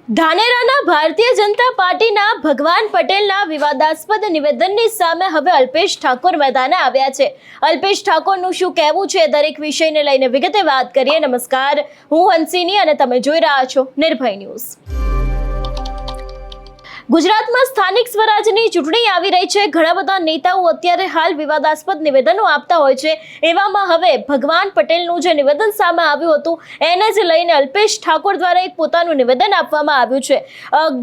ધાનેરાના ભારતીય જનતા પાર્ટીના ભગવાન પટેલના વિવાદાસ્પદ નિવેદનની સામે હવે અલ્પેશ ઠાકોર મેદાને આવ્યા છે। અલ્પેશ ઠાકોરનું શું કહેવું છે દરેક વિષયને લઈને વિગતે વાત કરીએ। નમસ્કાર, હું હંસિની અને તમે જોઈ રહ્યા છો નિર્ભય ન્યૂઝ। ગુજરાતમાં સ્થાનિક સ્વરાજની ચૂંટણી આવી રહી છે। ઘણા બધા નેતાઓ અત્યારે હાલ વિવાદાસ્પદ નિવેદનો આપતા હોય છે। એવામાં હવે ભગવાન પટેલનું જે નિવેદન સામે આવ્યું હતું એને જ લઈને અલ્પેશ ઠાકોર દ્વારા એક પોતાનું નિવેદન આપવામાં આવ્યું છે।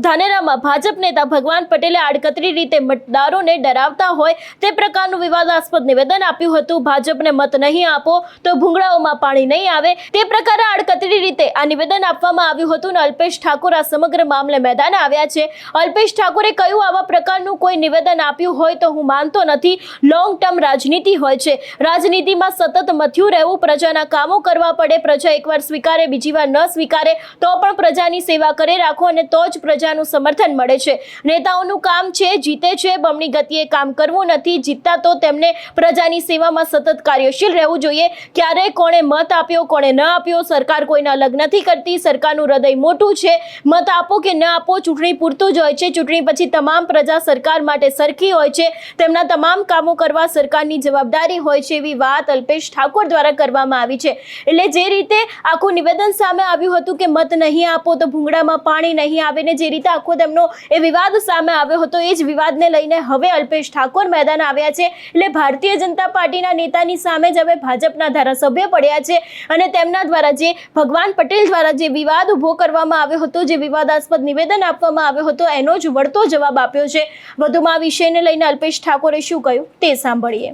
ધાનેરામાં ભાજપ નેતા ભગવાન પટેલે આડકતરી રીતે મતદારોને ડરાવતા હોય તે પ્રકારનું વિવાદાસ્પદ નિવેદન આપ્યું હતું। ભાજપને મત નહીં આપો તો ભૂંગળાઓમાં પાણી નહીં આવે, તે પ્રકારે આડકતરી રીતે આ નિવેદન આપવામાં આવ્યું હતું અને અલ્પેશ ઠાકોર આ સમગ્ર મામલે મેદાને આવ્યા છે। અલ્પેશ ઠાકોરે કહ્યું, આવા પ્રકારનું કોઈ નિવેદન આપ્યું હોય તો હું માનતો નથી। લોંગ ટર્મ રાજનીતિ હોય છે, રાજનીતિમાં સતત મથ્યું રહેવું, પ્રજાના કામો કરવા પડે। પ્રજા એકવાર સ્વીકારે, બીજી વાર ન સ્વીકારે તો પણ પ્રજાની સેવા કરે રાખો અને તો જ પ્રજાનું સમર્થન મળે છે। નેતાઓનું કામ છે જીતે છે, બમણી ગતિએ કામ કરવું નથી। જીતતા તો તેમને પ્રજાની સેવામાં સતત કાર્યશીલ રહેવું જોઈએ। ક્યારે કોણે મત આપ્યો કોણે ન આપ્યો સરકાર કોઈના અલગ નથી કરતી। સરકારનું હૃદય મોટું છે, મત આપો કે ન આપો ચૂંટણી પૂરતું જ હોય છે। ચૂંટણી પછી તમામ પ્રજા સરકાર માટે સરખી હોય છે, તેમના તમામ કામો કરવા સરકારની જવાબદારી હોય છે, એવી વાત અલ્પેશ ઠાકોર દ્વારા કરવામાં આવી છે। એટલે જે રીતે આખું નિવેદન સામે આવ્યું હતું કે મત નહીં આપો તો ભૂંગળામાં પાણી નહીં આવે ને જે રીતે આખો તેમનો એ વિવાદ સામે આવ્યો હતો એ જ વિવાદને લઈને હવે અલ્પેશ ઠાકોર મેદાન આવ્યા છે। એટલે ભારતીય જનતા પાર્ટીના નેતાની સામે જ હવે ભાજપના ધારાસભ્ય પડ્યા છે અને તેમના દ્વારા જે ભગવાન પટેલ દ્વારા જે વિવાદ ઉભો કરવામાં આવ્યો હતો, જે વિવાદાસ્પદ નિવેદન આપવામાં આવ્યો હતો એનો જ વળતો જવાબ આપ્યો છે। વધુમાં આ વિષયને લઈને અલ્પેશ ઠાકોરે શું કહ્યું તે સાંભળીએ।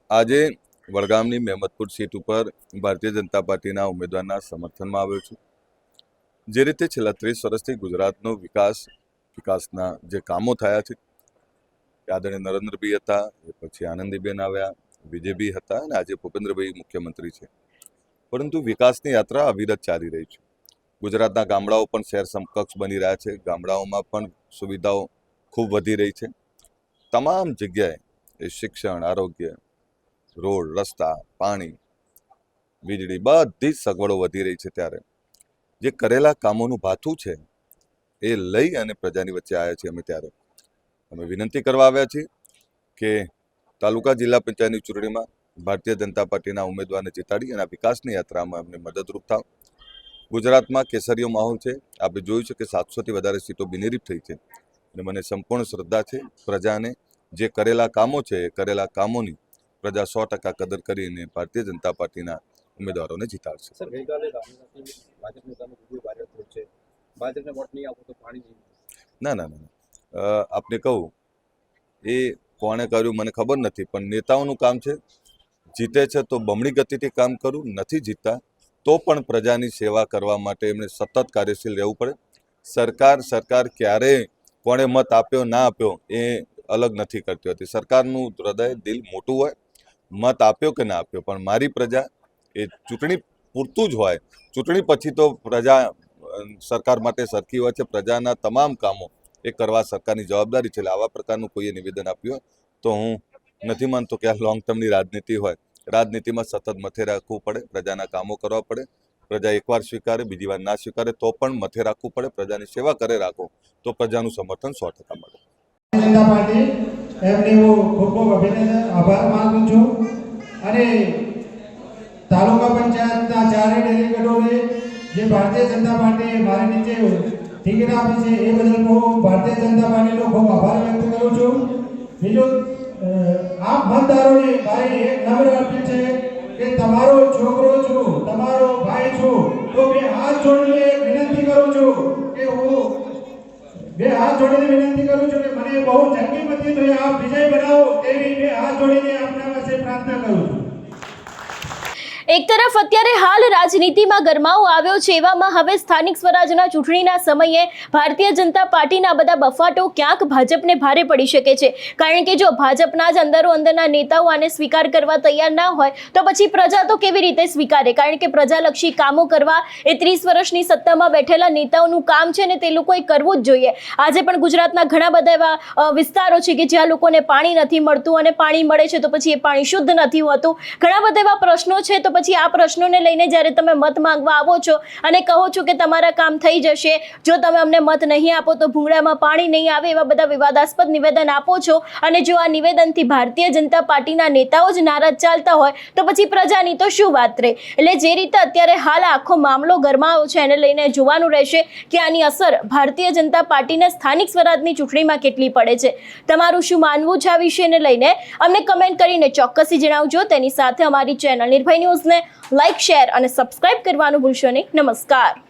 આજે વડગામની મહેમદપુર સીટ ઉપર ભારતીય જનતા પાર્ટીના ઉમેદવારના સમર્થનમાં આવ્યો છું। જે રીતે છેલ્લા 30 વર્ષથી ગુજરાતનો વિકાસના જે કામો થયા છે, આદરણીય નરેન્દ્રભાઈ હતા, એ પછી આનંદીબેન આવ્યા, વિજયભાઈ હતા અને આજે ભૂપેન્દ્રભાઈ મુખ્યમંત્રી છે, પરંતુ વિકાસની યાત્રા અવિરત ચાલી રહી છે। ગુજરાતના ગામડાઓ પણ શહેર સમકક્ષ બની રહ્યા છે, ગામડાઓમાં પણ સુવિધાઓ ખૂબ વધી રહી છે। તમામ જગ્યાએ એ શિક્ષણ, આરોગ્ય, રોડ, રસ્તા, પાણી, વીજળી બધી જ સગવડો વધી રહી છે। ત્યારે જે કરેલા કામોનું ભાથું છે એ લઈ અને પ્રજાની વચ્ચે આવ્યા છીએ ત્યારે અમે વિનંતી કરવા આવ્યા છીએ કે તાલુકા જિલ્લા પંચાયતની ચૂંટણીમાં ભારતીય જનતા પાર્ટીના ઉમેદવારને જીતાડી અને આ વિકાસની યાત્રામાં અમને મદદરૂપ થાવ। ગુજરાતમાં કેસરીયો માહોલ છે, આપણે જોયું છે કે 700થી વધારે સીટો બિનહરીફ થઈ છે અને મને સંપૂર્ણ શ્રદ્ધા છે પ્રજાને જે કરેલા કામો છે એ કરેલા કામોની પ્રજા 100% કદર કરીને ભારતીય જનતા પાર્ટીના ઉમેદવારોને જીતાડશે। ના, આપને કહું એ કોણે કર્યું મને ખબર નથી, પણ નેતાઓનું કામ છે, જીતે છે તો બમણી ગતિથી કામ કરવું, નથી જીતતા તો પણ પ્રજાની સેવા કરવા માટે એમણે સતત કાર્યશીલ રહેવું પડે। સરકાર ક્યારેય કોણે મત આપ્યો ના આપ્યો એ અલગ નથી કરતી હોતી। સરકારનું હૃદય દિલ મોટું હોય, મત આપ્યો કે ના આપ્યો પણ મારી પ્રજા એ ચૂંટણી પૂરતું જ હોય। ચૂંટણી પછી તો પ્રજા સરકાર માટે સરખી હોય છે, પ્રજાના તમામ કામો એ કરવા સરકારની જવાબદારી છે। એટલે આવા પ્રકારનું કોઈએ નિવેદન આપ્યું હોય તો હું નથી માનતો કે આ લોંગ ટર્મની રાજનીતિ હોય। રાજનીતિમાં સતત મથે રાખવું પડે, પ્રજાના કામો કરવા પડે, પ્રજા એકવાર સ્વીકારે બીજી વાર ના સ્વીકારે તો પણ મથે રાખવું પડે, પ્રજાની સેવા કરે રાખો તો પ્રજાનું સમર્થન 100% મળે। જનતા પાર્ટી એમને હું ખૂબ ખૂબ અભિનંદન આભાર માનું છું અને તાલુકા પંચાયતના ચારે ડેલીગેટોને જે ભારતીય જનતા પાર્ટીએ મારી નીચે ટિકિટ આપી છે એ બદલ હું ભારતીય જનતા પાર્ટીનો ખૂબ આભાર વ્યક્ત કરું છું। બીજું, આપ મતદારોને મારી એક નમ્ર અપીલ છે કે તમારો છોકરો છું, તમારો ભાઈ છું, તો બે હાથ જોડીને વિનંતી કરું છું કે મને બહુ જંગી મતી તો આપ વિજય બનાવો તેવી બે હાથ જોડીને આપના પાસે પ્રાર્થના કરું છું। એક તરફ અત્યારે હાલ રાજનીતિમાં ગરમાવો આવ્યો છે, એવામાં હવે સ્થાનિક સ્વરાજના ચૂંટણીના સમયે ભારતીય જનતા પાર્ટીના બધા બફાટો ક્યાંક ભાજપને ભારે પડી શકે છે। કારણ કે જો ભાજપના જ અંદરના નેતાઓ આને સ્વીકાર કરવા તૈયાર ના હોય તો પછી પ્રજા તો કેવી રીતે સ્વીકારે? કારણ કે પ્રજાલક્ષી કામો કરવા એ 30 વર્ષની સત્તામાં બેઠેલા નેતાઓનું કામ છે ને તે લોકોએ કરવું જ જોઈએ। આજે પણ ગુજરાતના ઘણા બધા એવા વિસ્તારો છે કે જ્યાં લોકોને પાણી નથી મળતું અને પાણી મળે છે તો પછી એ પાણી શુદ્ધ નથી હોતું। ઘણા બધા એવા પ્રશ્નો છે તો પછી આ પ્રશ્નોને લઈને જ્યારે તમે મત માંગવા આવો છો અને કહો છો કે તમારા કામ થઈ જશે, જો તમે અમને મત નહીં આપો તો ભૂંગળામાં પાણી નહીં આવે, એવા બધા વિવાદાસ્પદ નિવેદન આપો છો. અને જો આ નિવેદનથી ભારતીય જનતા પાર્ટીના નેતાઓ જ નારાજ ચાલતા હોય તો પછી પ્રજાની તો શું વાત રહે. એટલે જે રીતે અત્યારે હાલ આખો મામલો ગરમાયો છે એને લઈને જોવાનું રહેશે કે આની અસર ભારતીય જનતા પાર્ટીના સ્થાનિક સ્વરાજની ચૂંટણીમાં કેટલી પડે છે. તમારું શું માનવું છે આ વિષયને લઈને અમને કમેન્ટ કરીને ચોક્કસથી જણાવજો. તેની સાથે અમારી ચેનલ નિર્ભય ન્યૂઝને લાઇક, શેર અને સબસ્ક્રાઇબ કરવાનું ભૂલશો નહીં. નમસ્કાર.